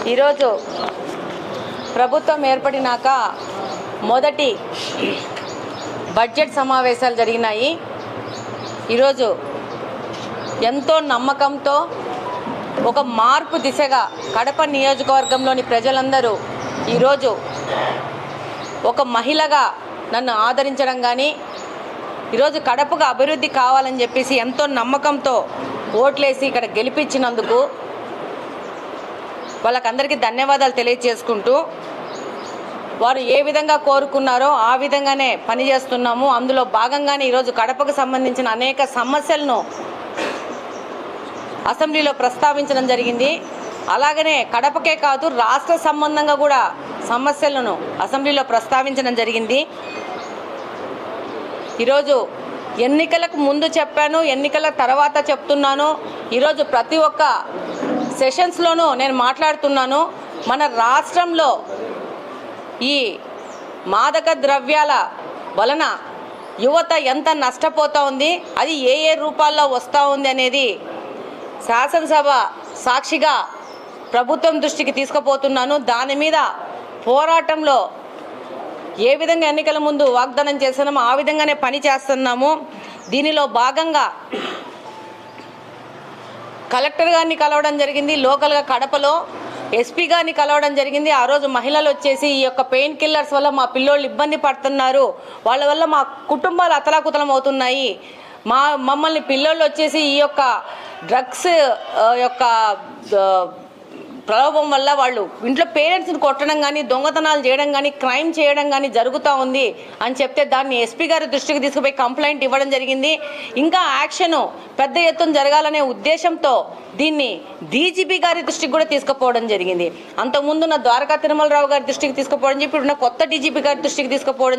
ఈరోజు ప్రభుత్వం ఏర్పడినాక మొదటి బడ్జెట్ సమావేశాలు జరిగినాయి. ఈరోజు ఎంతో నమ్మకంతో ఒక మార్పు దిశగా కడప నియోజకవర్గంలోని ప్రజలందరూ ఈరోజు ఒక మహిళగా నన్ను ఆదరించడం కానీ ఈరోజు కడపకు అభివృద్ధి కావాలని చెప్పేసి ఎంతో నమ్మకంతో ఓట్లేసి ఇక్కడ గెలిపించినందుకు వాళ్ళకందరికీ ధన్యవాదాలు తెలియజేసుకుంటూ వారు ఏ విధంగా కోరుకున్నారో ఆ విధంగానే పనిచేస్తున్నాము. అందులో భాగంగానే ఈరోజు కడపకు సంబంధించిన అనేక సమస్యలను అసెంబ్లీలో ప్రస్తావించడం జరిగింది. అలాగనే కడపకే కాదు రాష్ట్ర సంబంధంగా కూడా సమస్యలను అసెంబ్లీలో ప్రస్తావించడం జరిగింది. ఈరోజు ఎన్నికలకు ముందు చెప్పాను, ఎన్నికల తర్వాత చెప్తున్నాను. ఈరోజు ప్రతి ఒక్క సెషన్స్లోనూ నేను మాట్లాడుతున్నాను. మన రాష్ట్రంలో ఈ మాదక ద్రవ్యాల వలన యువత ఎంత నష్టపోతూ ఉంది, అది ఏ ఏ రూపాల్లో వస్తూ ఉంది అనేది శాసనసభ సాక్షిగా ప్రభుత్వం దృష్టికి తీసుకుపోతున్నాను. దాని మీద పోరాటంలో ఏ విధంగా ఎన్నికల ముందు వాగ్దానం చేస్తున్నామో ఆ విధంగానే పని చేస్తున్నాము. దీనిలో భాగంగా కలెక్టర్ గారిని కలవడం జరిగింది, లోకల్గా కడపలో ఎస్పీ గారిని కలవడం జరిగింది. ఆ రోజు మహిళలు వచ్చేసి ఈ యొక్క పెయిన్ కిల్లర్స్ వల్ల మా పిల్లోళ్ళు ఇబ్బంది పడుతున్నారు, వాళ్ళ వల్ల మా కుటుంబాలు అతలాకుతలం అవుతున్నాయి, మమ్మల్ని పిల్లోళ్ళు వచ్చేసి ఈ యొక్క డ్రగ్స్ యొక్క ప్రలోభం వల్ల వాళ్ళు ఇంట్లో పేరెంట్స్ని కొట్టడం కానీ దొంగతనాలు చేయడం కానీ క్రైమ్ చేయడం కానీ జరుగుతూ ఉంది అని చెప్తే దాన్ని ఎస్పీ గారి దృష్టికి తీసుకుపోయి కంప్లైంట్ ఇవ్వడం జరిగింది. ఇంకా యాక్షను పెద్ద ఎత్తున జరగాలనే ఉద్దేశంతో దీన్ని డీజీపీ గారి దృష్టికి కూడా తీసుకుపోవడం జరిగింది. అంతకుముందు నా ద్వారకా తిరుమలరావు గారి దృష్టికి తీసుకుపోవడం చెప్పి ఇప్పుడు కొత్త డీజీపీ గారి దృష్టికి తీసుకుపోవడం